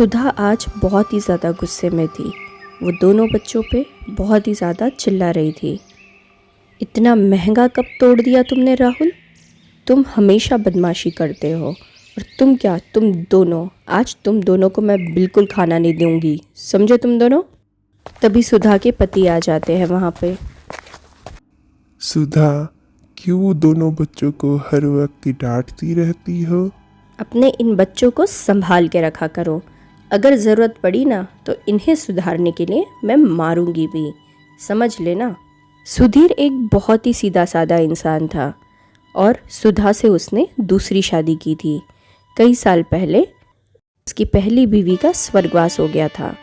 सुधा आज बहुत ही ज़्यादा गुस्से में थी। वो दोनों बच्चों पे बहुत ही ज़्यादा चिल्ला रही थी। इतना महंगा कप तोड़ दिया तुमने राहुल, तुम हमेशा बदमाशी करते हो। और तुम दोनों, आज तुम दोनों को मैं बिल्कुल खाना नहीं दूंगी, समझे तुम दोनों। तभी सुधा के पति आ जाते हैं वहाँ पे। सुधा, क्यों दोनों बच्चों को हर वक्त डांटती रहती हो? अपने इन बच्चों को संभाल के रखा करो। अगर ज़रूरत पड़ी ना तो इन्हें सुधारने के लिए मैं मारूंगी भी, समझ लेना। सुधीर एक बहुत ही सीधा साधा इंसान था और सुधा से उसने दूसरी शादी की थी। कई साल पहले उसकी पहली बीवी का स्वर्गवास हो गया था।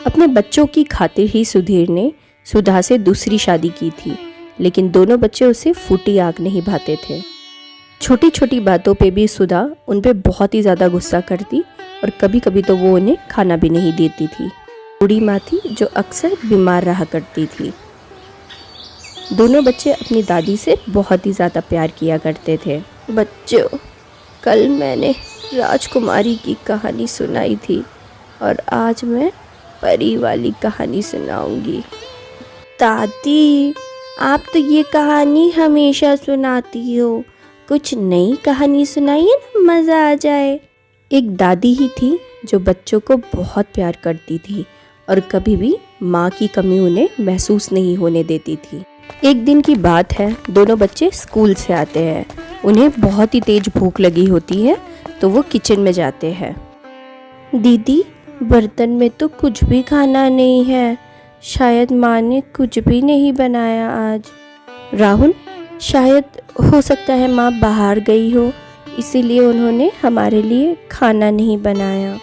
अपने बच्चों की खातिर ही सुधीर ने सुधा से दूसरी शादी की थी, लेकिन दोनों बच्चे उसे फूटी आग नहीं भाते थे। छोटी छोटी बातों पे भी सुधा उन पे बहुत ही ज़्यादा गुस्सा करती और कभी कभी तो वो उन्हें खाना भी नहीं देती थी। बूढ़ी माँ थी जो अक्सर बीमार रहा करती थी। दोनों बच्चे अपनी दादी से बहुत ही ज़्यादा प्यार किया करते थे। बच्चों, कल मैंने राजकुमारी की कहानी सुनाई थी और आज मैं परी वाली कहानी सुनाऊंगी। दादी, आप तो ये कहानी हमेशा सुनाती हो, कुछ नई कहानी सुनाइए ना, मज़ा आ जाए। एक दादी ही थी जो बच्चों को बहुत प्यार करती थी और कभी भी माँ की कमी उन्हें महसूस नहीं होने देती थी। एक दिन की बात है, दोनों बच्चे स्कूल से आते हैं। उन्हें बहुत ही तेज भूख लगी होती है तो वो किचन में जाते हैं। दीदी, बर्तन में तो कुछ भी खाना नहीं है, शायद माँ ने कुछ भी नहीं बनाया आज। राहुल, शायद हो सकता है माँ बाहर गई हो, इसीलिए उन्होंने हमारे लिए खाना नहीं बनाया।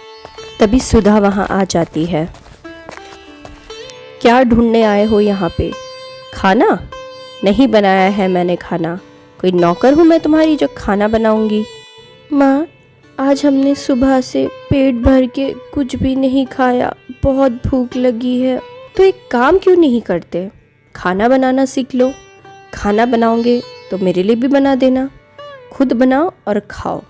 तभी सुधा वहाँ आ जाती है। क्या ढूंढने आए हो यहाँ पे? खाना नहीं बनाया है मैंने खाना। कोई नौकर हूँ मैं तुम्हारी जो खाना बनाऊंगी? माँ, आज हमने सुबह से पेट भर के कुछ भी नहीं खाया, बहुत भूख लगी है। तो एक काम क्यों नहीं करते, खाना बनाना सीख लो। खाना बनाओगे तो मेरे लिए भी बना देना, खुद बनाओ और खाओ।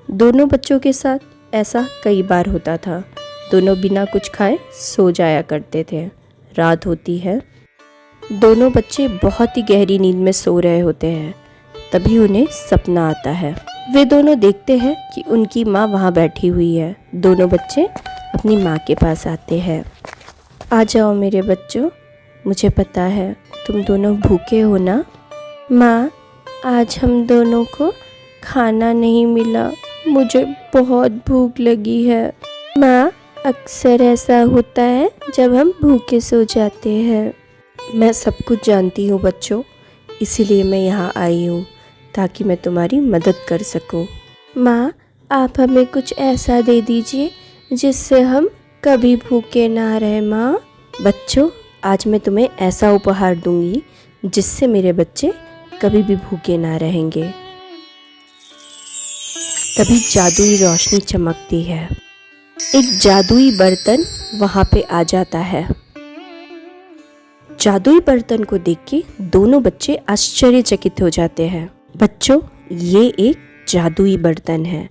दोनों बच्चों के साथ ऐसा कई बार होता था। दोनों बिना कुछ खाए सो जाया करते थे। रात होती है, दोनों बच्चे बहुत ही गहरी नींद में सो रहे होते हैं। तभी उन्हें सपना आता है। वे दोनों देखते हैं कि उनकी माँ वहाँ बैठी हुई है। दोनों बच्चे अपनी माँ के पास आते हैं। आ जाओ मेरे बच्चों, मुझे पता है तुम दोनों भूखे हो ना। माँ, आज हम दोनों को खाना नहीं मिला, मुझे बहुत भूख लगी है। माँ, अक्सर ऐसा होता है जब हम भूखे सो जाते हैं। मैं सब कुछ जानती हूँ बच्चों, इसीलिए मैं यहाँ आई हूँ ताकि मैं तुम्हारी मदद कर सकूँ। माँ, आप हमें कुछ ऐसा दे दीजिए जिससे हम कभी भूखे ना रहे। माँ, बच्चों, आज मैं तुम्हें ऐसा उपहार दूंगी जिससे मेरे बच्चे कभी भी भूखे ना रहेंगे। तभी जादुई रोशनी चमकती है। एक जादुई बर्तन वहां पे आ जाता है। जादुई बर्तन को देख के दोनों बच्चे आश्चर्यचकित हो जाते हैं। बच्चों, ये एक जादुई बर्तन है,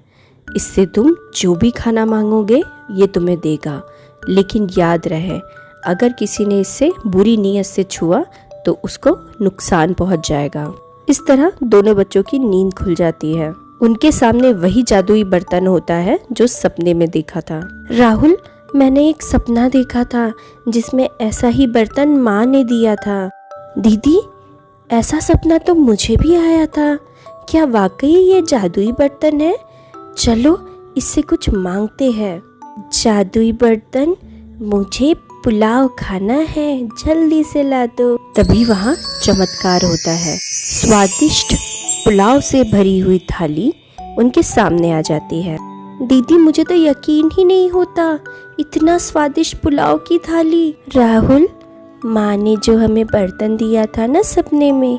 इससे तुम जो भी खाना मांगोगे ये तुम्हें देगा। लेकिन याद रहे, अगर किसी ने इससे बुरी नीयत से छुआ तो उसको नुकसान पहुंच जाएगा। इस तरह दोनों बच्चों की नींद खुल जाती है। उनके सामने वही जादुई बर्तन होता है जो सपने में देखा था। राहुल, मैंने एक सपना देखा था जिसमें ऐसा ही बर्तन माँ ने दिया था। दीदी, ऐसा सपना तो मुझे भी आया था। क्या वाकई ये जादुई बर्तन है? चलो इससे कुछ मांगते हैं। जादुई बर्तन, मुझे पुलाव खाना है, जल्दी से ला दो। तभी वहाँ चमत्कार होता है। स्वादिष्ट पुलाव से भरी हुई थाली उनके सामने आ जाती है। दीदी, मुझे तो यकीन ही नहीं होता, इतना स्वादिष्ट पुलाव की थाली। राहुल, माँ ने जो हमें बर्तन दिया था ना सपने में,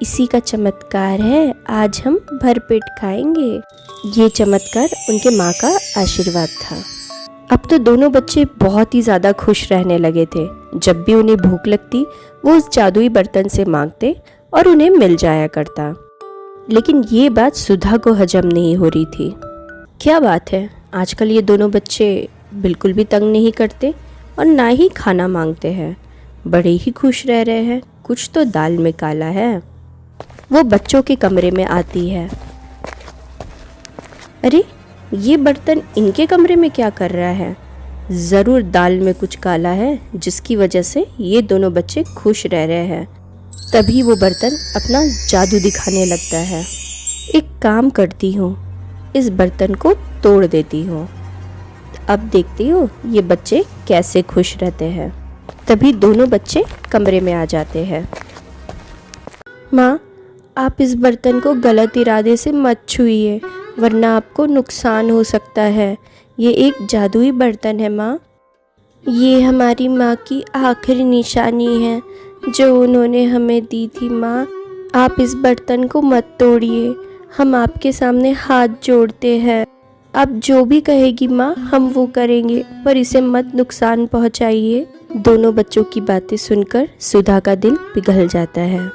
इसी का चमत्कार है। आज हम भरपेट खाएंगे। ये चमत्कार उनके माँ का आशीर्वाद था। अब तो दोनों बच्चे बहुत ही ज़्यादा खुश रहने लगे थे। जब भी उन्हें भूख लगती वो उस जादुई बर्तन से मांगते और उन्हें मिल जाया करता। लेकिन ये बात सुधा को हजम नहीं हो रही थी। क्या बात है, आजकल ये दोनों बच्चे बिल्कुल भी तंग नहीं करते और ना ही खाना मांगते हैं, बड़े ही खुश रह रहे हैं। कुछ तो दाल में काला है। वो बच्चों के कमरे में आती है। अरे, ये बर्तन इनके कमरे में क्या कर रहा है? ज़रूर दाल में कुछ काला है जिसकी वजह से ये दोनों बच्चे खुश रह रहे हैं। तभी वो बर्तन अपना जादू दिखाने लगता है। एक काम करती हूँ, इस बर्तन को तोड़ देती हूँ। अब देखती हूँ ये बच्चे कैसे खुश रहते हैं। तभी दोनों बच्चे कमरे में आ जाते हैं। माँ, आप इस बर्तन को गलत इरादे से मत छुइए, वरना आपको नुकसान हो सकता है। ये एक जादुई बर्तन है माँ। ये हमारी माँ की आखिरी निशानी है जो उन्होंने हमें दी थी। माँ, आप इस बर्तन को मत तोड़िए, हम आपके सामने हाथ जोड़ते हैं। आप जो भी कहेगी माँ, हम वो करेंगे, पर इसे मत नुकसान पहुँचाइए। दोनों बच्चों की बातें सुनकर सुधा का दिल पिघल जाता है।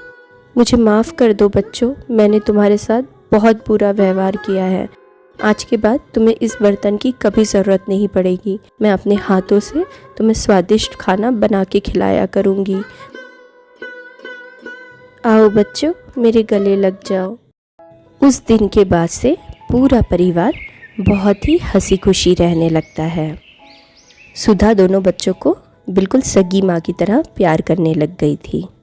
मुझे माफ़ कर दो बच्चों, मैंने तुम्हारे साथ बहुत बुरा व्यवहार किया है। आज के बाद तुम्हें इस बर्तन की कभी ज़रूरत नहीं पड़ेगी। मैं अपने हाथों से तुम्हें स्वादिष्ट खाना बना के खिलाया करूँगी। आओ बच्चों, मेरे गले लग जाओ। उस दिन के बाद से पूरा परिवार बहुत ही हंसी खुशी रहने लगता है। सुधा दोनों बच्चों को बिल्कुल सगी माँ की तरह प्यार करने लग गई थी।